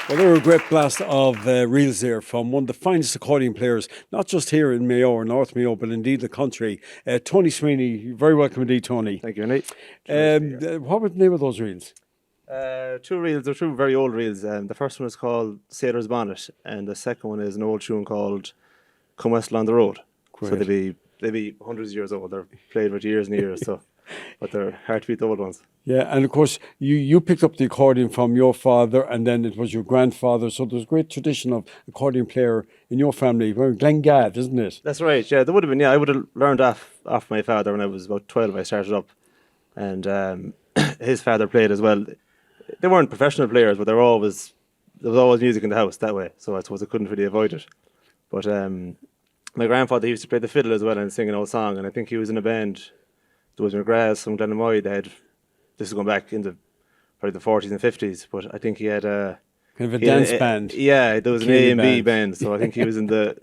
Well, there were a great blast of reels there from one of the finest accordion players, not just here in Mayo or North Mayo, but indeed the country. Tony Sweeney, very welcome indeed, Tony. Thank you, Nate. What was the name of those reels? Two reels, they're two very old reels. The first one is called Sailor's Bonnet, and the second one is an old tune called Come West on the Road. Great. So they be hundreds of years old. They're played for years and years, so but they're hard to beat the old ones. Yeah, and of course, you picked up the accordion from your father, and then it was your grandfather. So there's a great tradition of accordion player in your family. Well, Glengad, isn't it? That's right. Yeah, there would have been. Yeah, I would have learned off my father when I was about 12. I started up, and his father played as well. They weren't professional players, but there was always music in the house that way. So I suppose I couldn't really avoid it. But my grandfather used to play the fiddle as well and sing an old song, and I think he was in a band. There was McGrath's from Glenamoy. This is going back into probably the 40s and 50s, but I think he had a kind of a dance band. Yeah, there was an A and B band, so I think he was in the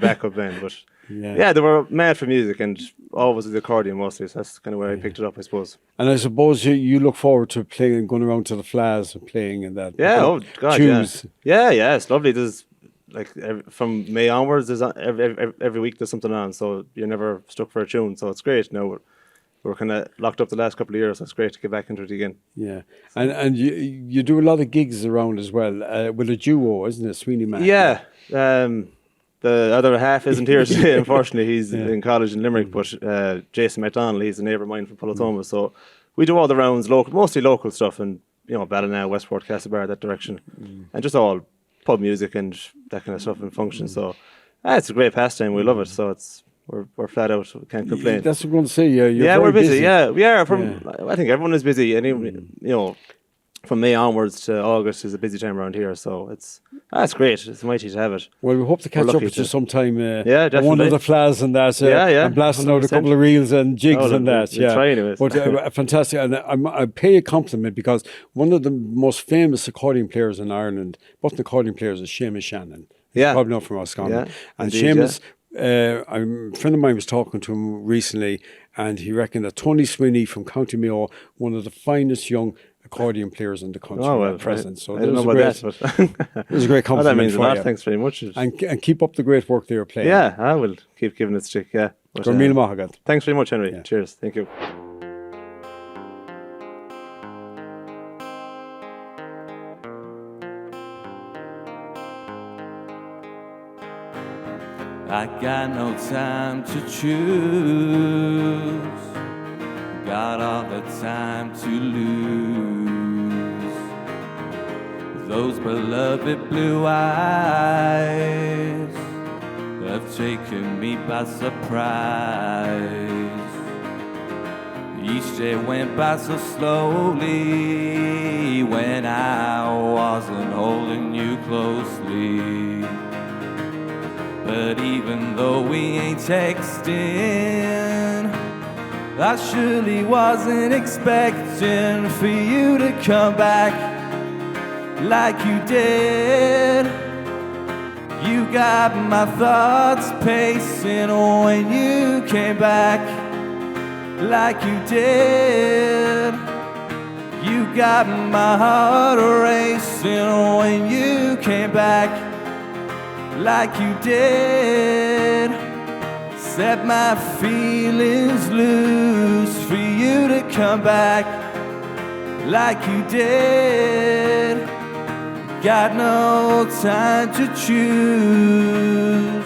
backup band. But yeah, they were mad for music and always with the accordion mostly. So that's kind of where I picked it up, I suppose. And I suppose you look forward to playing, going around to the flats and playing in that. Yeah, oh God, tunes. Yeah, it's lovely. There's like from May onwards, there's every week there's something on, so you're never stuck for a tune. So it's great. Now we're kind of locked up the last couple of years, so it's great to get back into it again. Yeah, and you do a lot of gigs around as well with a duo, isn't it, Sweeney Man? Yeah, the other half isn't here today, unfortunately. He's in college in Limerick, but Jason McDonald, he's a neighbour of mine from Pullatomas, so we do all the rounds, mostly local stuff, and Ballina, Westport, Castlebar, that direction, and just all pub music and that kind of stuff and functions. So it's a great pastime. We love it. So we're flat out. We can't complain. That's what I'm going to say. We're busy. Yeah, we are. I think everyone is busy. And from May onwards to August is a busy time around here. So it's great. It's mighty to have it. Well, we hope to catch up with you sometime. Definitely. One of the flats and that. And blasting 100%. Out a couple of reels and jigs and that. We'll try anyways. But fantastic. And I pay a compliment because one of the most famous accordion players in Ireland, both accordion players, is Seamus Shannon. Yeah. Probably not from Roscommon. Yeah, and indeed, Seamus, a friend of mine was talking to him recently, and he reckoned that Tony Sweeney from County Mayo, one of the finest young accordion players in the country at present. So I don't know about that, but it was a great compliment. That means for a lot. you. Thanks very much. And keep up the great work they're playing. Yeah, I will keep giving it a stick. Yeah. Thanks very much, Henry. Yeah. Cheers. Thank you. I got no time to choose, got all the time to lose. Those beloved blue eyes have taken me by surprise. Each day went by so slowly when I wasn't holding you closely. But even though we ain't texting, I surely wasn't expecting for you to come back like you did. You got my thoughts pacing when you came back like you did. You got my heart racing when you came back like you did. Set my feelings loose for you to come back like you did. Got no time to choose,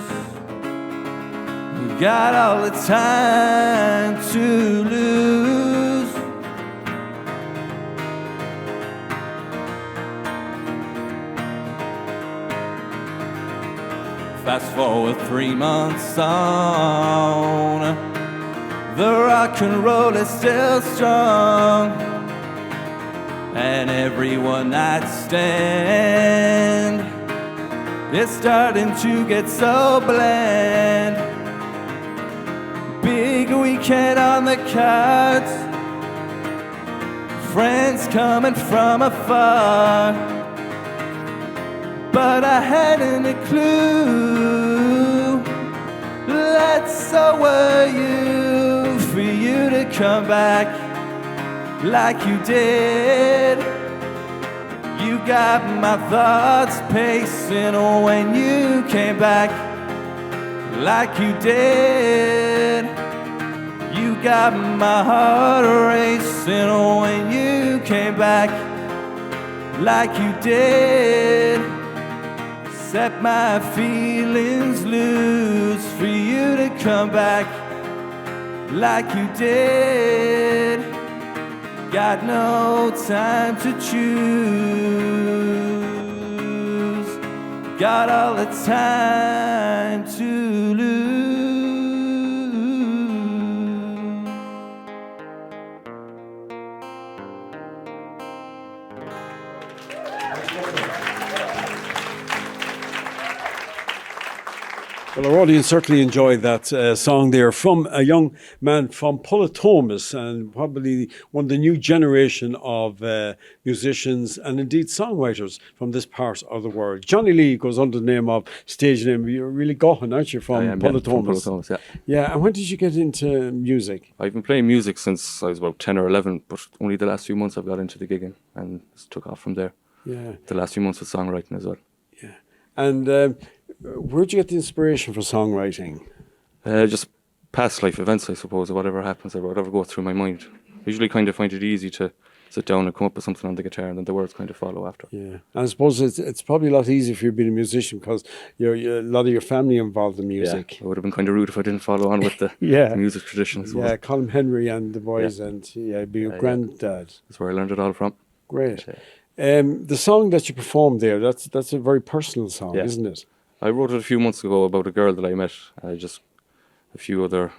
got all the time to lose. Fast forward 3 months on, the rock and roll is still strong, and every one night stand is starting to get so bland. Big weekend on the cards, friends coming from afar, but I hadn't a clue that so were you, for you to come back like you did. You got my thoughts pacing when you came back like you did. You got my heart racing when you came back like you did. Set my feelings loose for you to come back like you did. Got no time to choose. Got all the time to lose. Well, our audience certainly enjoyed that song there from a young man from Pullatomus, and probably one of the new generation of musicians and indeed songwriters from this part of the world. Johnny Lee goes under the name of stage name. You're really Gohan, aren't you, from Pullatomus? From Pullatomus, yeah. Yeah, and when did you get into music? I've been playing music since I was about 10 or 11, but only the last few months I've got into the gigging and just took off from there. Yeah. The last few months with songwriting as well. Yeah. And where'd you get the inspiration for songwriting? Just past life events, I suppose, or whatever happens or whatever goes through my mind. Usually kind of find it easy to sit down and come up with something on the guitar, and then the words kind of follow after. Yeah, and I suppose it's probably a lot easier for you being a musician because you're a lot of your family involved in music. Yeah, it would have been kind of rude if I didn't follow on with the music tradition as well. Yeah, Colin Henry and the boys, and be your granddad. That's where I learned it all from. Great. The song that you performed there, that's a very personal song, isn't it? I wrote it a few months ago about a girl that I met. Just a few other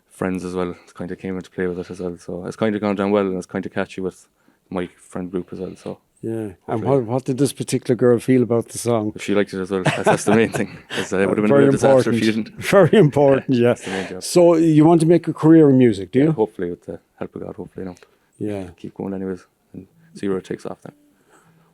friends as well kind of came into play with it as well. So it's kind of gone down well, and it's kind of catchy with my friend group as well. So yeah. And what did this particular girl feel about the song? If she liked it as well, that's the main thing. It would have been a real disaster if she didn't. Very important, yeah. That's the main job. So you want to make a career in music, do you? Hopefully, with the help of God, hopefully, keep going anyways and see where it takes off then.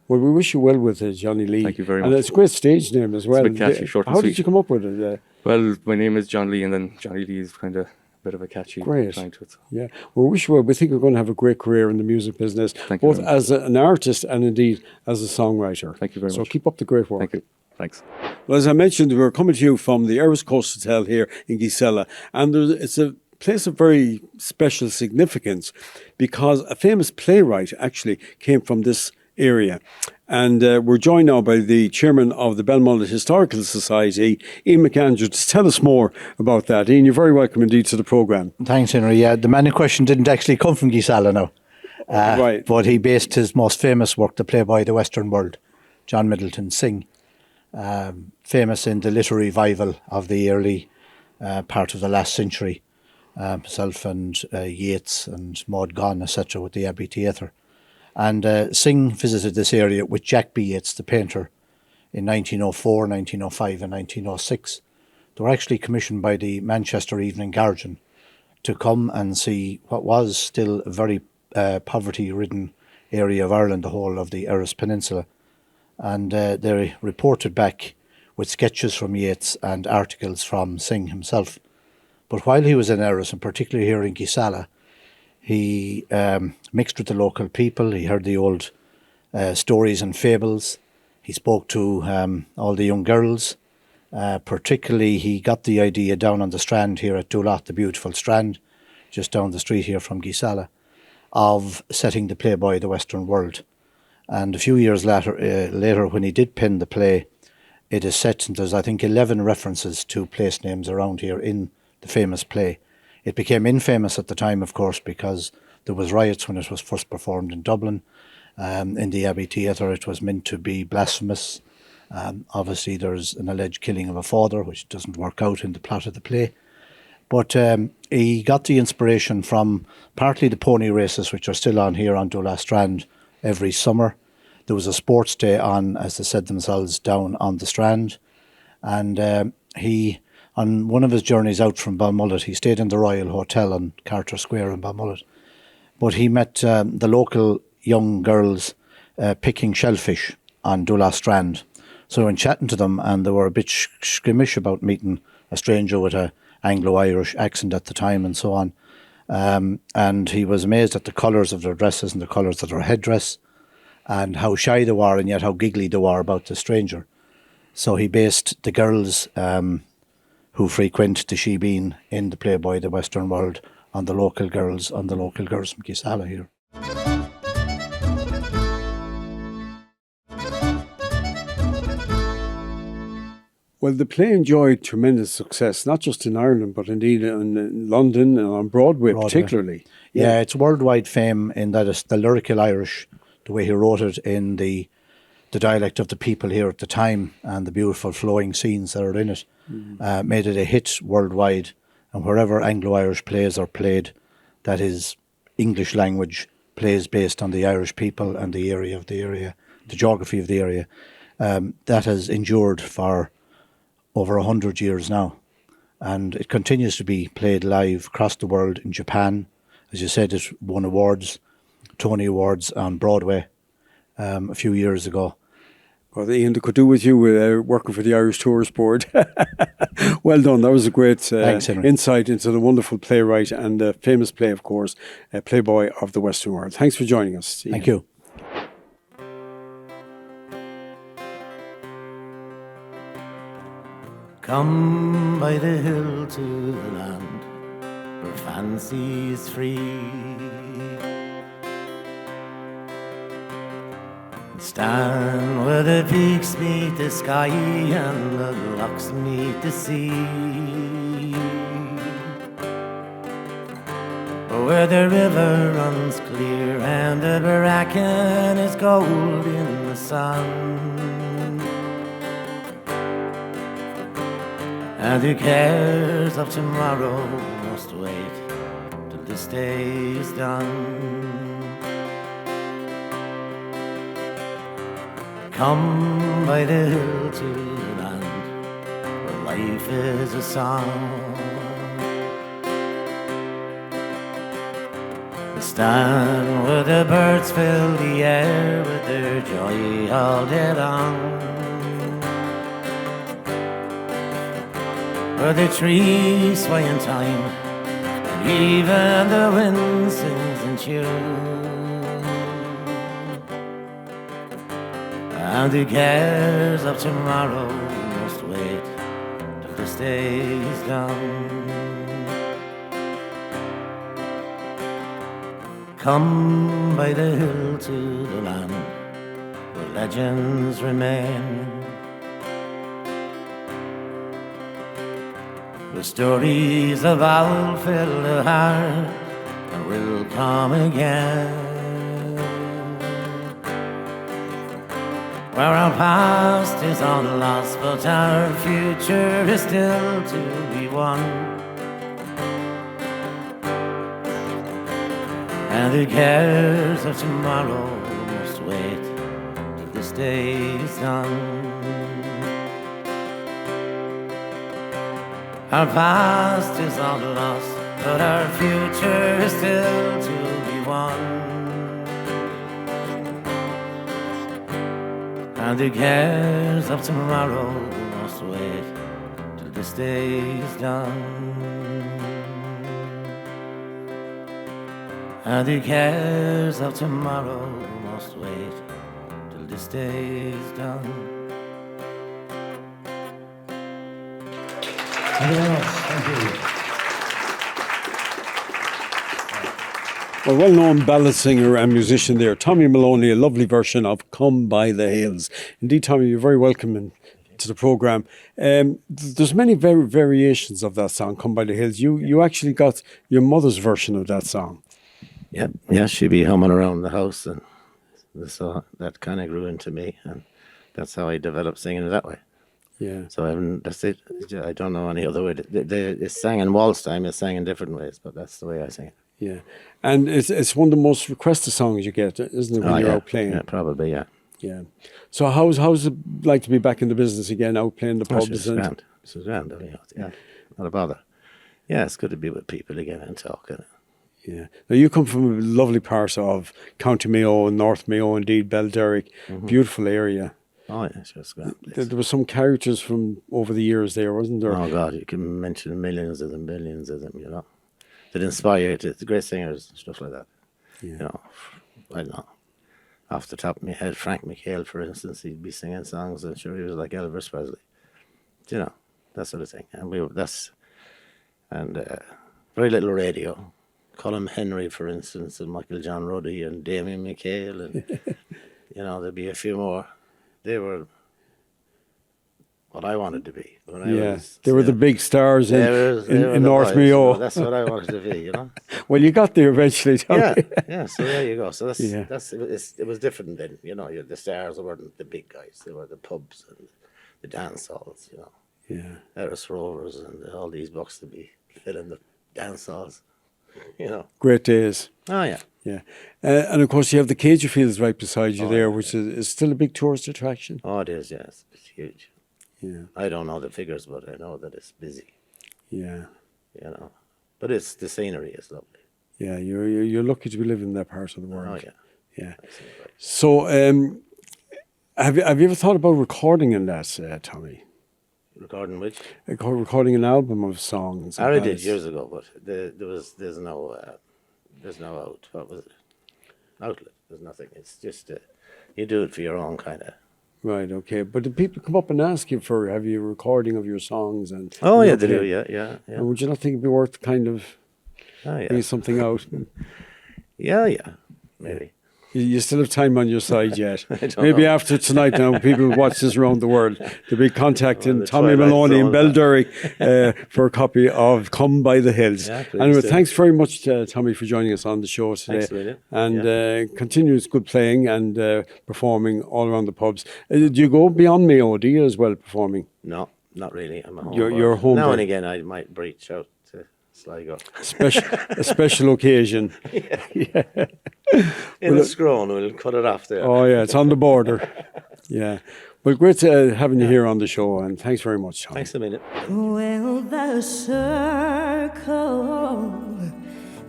Well, we wish you well with it, Johnny Lee. Thank you very much. And it's a great stage name as well. It's a bit catchy, short and How sweet. did you come up with it? Well, my name is John Lee, and then Johnny Lee is kind of a bit of a catchy trying to it. So. Yeah. Well, we wish you well. We think you're going to have a great career in the music business, Thank you both very much. as an artist and indeed as a songwriter. Thank you very much. So keep up the great work. Thank you. Thanks. Well, as I mentioned, we're coming to you from the Erris Coast Hotel here in Geesala, and it's a place of very special significance because a famous playwright actually came from this area. And we're joined now by the chairman of the Belmullet Historical Society, Ian McAndrew, to tell us more about that. Ian, you're very welcome indeed to the programme. Thanks, Henry. Yeah, the man in question didn't actually come from Geesala now. Right. But he based his most famous work, the play by the Western World, John Middleton Synge, famous in the literary revival of the early part of the last century. Myself and Yeats and Maud Gonne, etc., with the Abbey Theatre. And Synge visited this area with Jack B. Yeats, the painter, in 1904, 1905 and 1906. They were actually commissioned by the Manchester Evening Guardian to come and see what was still a very poverty-ridden area of Ireland, the whole of the Erris Peninsula. And they reported back with sketches from Yeats and articles from Synge himself. But while he was in Erris, and particularly here in Geesala, he mixed with the local people. He heard the old stories and fables. He spoke to all the young girls. Particularly, he got the idea down on the strand here at Doolat, the beautiful strand, just down the street here from Geesala, of setting the Playboy The Western World. And a few years later, when he did pen the play, it is set, and there's, I think, 11 references to place names around here in the famous play. It became infamous at the time, of course, because there was riots when it was first performed in Dublin. In the Abbey Theatre, it was meant to be blasphemous. Obviously, there's an alleged killing of a father, which doesn't work out in the plot of the play. But he got the inspiration from partly the pony races, which are still on here on Doolat Strand every summer. There was a sports day on, as they said themselves, down on the Strand. And he... On one of his journeys out from Balmullet, he stayed in the Royal Hotel on Carter Square in Balmullet. But he met the local young girls picking shellfish on Doolat Strand. So in chatting to them, and they were a bit squeamish about meeting a stranger with an Anglo-Irish accent at the time and so on. And he was amazed at the colours of their dresses and the colours of their headdress. and how shy they were and yet how giggly they were about the stranger. So he based the girls who frequent the shebeen in the Playboy, the Western World, on the local girls from Geesala here. Well, the play enjoyed tremendous success, not just in Ireland, but indeed in London and on Broadway. Particularly. Yeah, it's worldwide fame in that it's the lyrical Irish, the way he wrote it in the dialect of the people here at the time, and the beautiful flowing scenes that are in it, made it a hit worldwide. And wherever Anglo-Irish plays are played, that is English language plays based on the Irish people and the area, the geography of the area, that has endured for over 100 years now. And it continues to be played live across the world. In Japan, as you said, it won awards, Tony Awards on Broadway a few years ago. Well, Ian, they could do with you working for the Irish Tourist Board. Well done. That was a great Thanks, Henry. insight into the wonderful playwright and the famous play, of course, Playboy of the Western World. Thanks for joining us, Ian. Thank you. Come by the hill to the land where fancy is free. Stand where the peaks meet the sky and the lochs meet the sea. Where the river runs clear and the bracken is gold in the sun. And the cares of tomorrow must wait till this day is done. Come by the hill to the land where life is a song. Stand where the birds fill the air with their joy all day long. Where the trees sway in time, and even the wind sings in tune. And the cares of tomorrow must wait till this day is done. Come by the hill to the land where legends remain. The stories of old fill the heart and will come again. Where our past is all lost, but our future is still to be won. And the cares of tomorrow must wait till this day is done. Our past is all lost, but our future is still to be won. And the cares of tomorrow must wait till this day is done. And the cares of tomorrow must wait till this day is done. A well-known ballad singer and musician there, Tommy Maloney, a lovely version of Come by the Hills. Indeed, Tommy, you're very welcome to the programme. There's many variations of that song, Come by the Hills. You actually got your mother's version of that song. Yep. Yeah, she'd be humming around the house, and so that kind of grew into me, and that's how I developed singing it that way. Yeah. So that's it. I don't know any other way. It's sang in waltz time. It's sang in different ways, but that's the way I sing it. Yeah, and it's one of the most requested songs you get, isn't it, when you're out playing? Yeah, probably, yeah. Yeah. So how's it like to be back in the business again, out playing the pubs? This is grand. Yeah, not a bother. Yeah, it's good to be with people again and talk. Yeah. Now you come from a lovely part of County Mayo and North Mayo, indeed, Belderrick. Beautiful area. Oh, yeah, it's just grand. There were some characters from over the years there, wasn't there? Oh, God, you can mention millions of them, billions of them, you know. That inspire you, the great singers, stuff like that. Yeah. You know, I don't know. off the top of my head, Frank Ceol, for instance, he'd be singing songs, and sure, he was like Elvis Presley. You know, that sort of thing. And very little radio. Colm Henry, for instance, and Michael John Ruddy, and Damien McHale, and you know, there'd be a few more. They were what I wanted to be when I was. They were the big stars they were in the North boys, Mayo. so that's what I wanted to be, you know. Well, you got there eventually, Tommy. Yeah. So there you go. So Yeah. it was different then, you know. The stars weren't the big guys; they were the pubs and the dance halls, you know. Yeah. Erris Rovers and all these bucks to be filling the dance halls, you know. Great days. Oh yeah. Yeah. And of course, you have the Cajun Fields right beside you there, yeah, which is still a big tourist attraction. Oh, it is. Yes, it's huge. Yeah. I don't know the figures, but I know that it's busy. Yeah. You know, but the scenery is lovely. Yeah. You're lucky to be living in that part of the world. Oh yeah. Yeah. Excellent place. So, have you ever thought about recording in that, Tommy? Recording which? Recording an album of songs. I already did years ago, but there's no what was it? Outlet. There's nothing. It's just you do it for your own kind of. Right. Okay. But do people come up and ask you for have you a recording of your songs and? Oh you yeah, know, they do. play- Yeah. And would you not think it'd be worth kind of Oh yeah. bringing something out? Yeah. Maybe. You still have time on your side yet. don't Maybe know. after tonight, now people watch this around the world, they'll be contacting the Tommy Twilight Maloney in Zone. Belderry for a copy of "Come by the Hills." Yeah, please Anyway, do. thanks very much, Tommy, for joining us on the show today. Thanks, William. And continuous good playing and performing all around the pubs. Do you go beyond Mayo? Do you as well performing? No, not really. I'm a home. You're a home Now bird. and again, I might breach out to Sligo. A special occasion. In the scrone, we'll cut it off there. Oh yeah, it's on the border. Yeah. Well, great having you here on the show, and thanks very much, Tommy. Thanks a minute. Well, the circle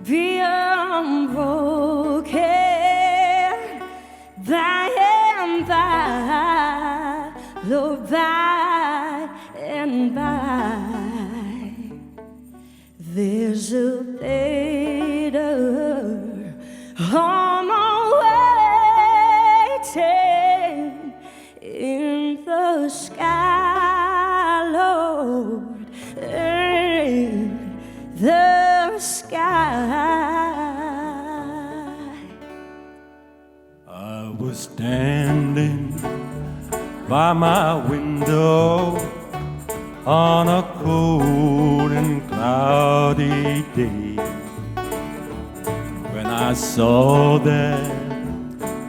be unbroken by and by, Lord, by and by. There's a better home awaiting in the sky, Lord, in the sky. I was standing by my window on a cold and cloudy day when I saw that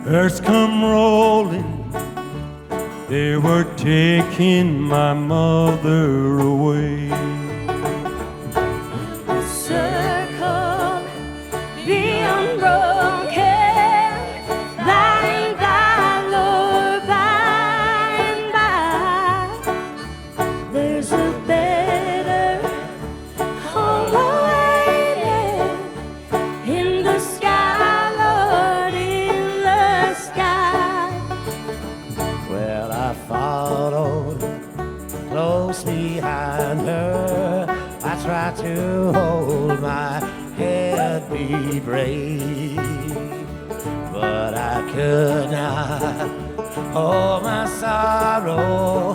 earth come rolling. They were taking my mother away. The circle be unbroken, by and by, Lord, by and by. There's a better home awaiting in the sky, Lord, in the sky. Well, I followed close behind her. I tried to hold my head, be brave, but I could not hold my sorrow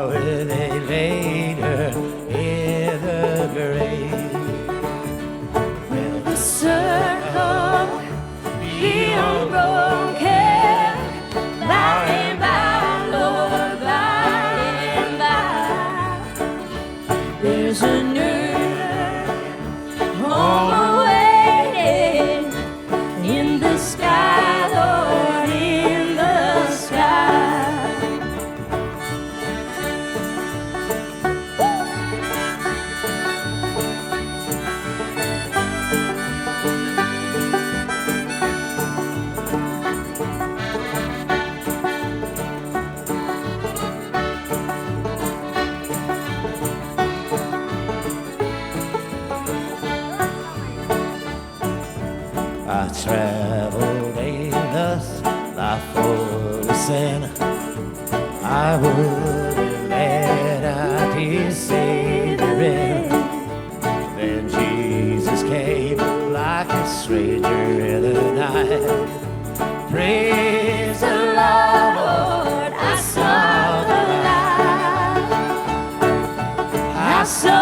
when they laid her in the grave. Well, The circle be unbroken, by and by, Lord, by and by. There's a new home awaiting in the sky, Lord, in the sky. I traveled aimless, life full of sin. I would let a dear Savior in. Then Jesus came like a stranger in the night. Pray soul.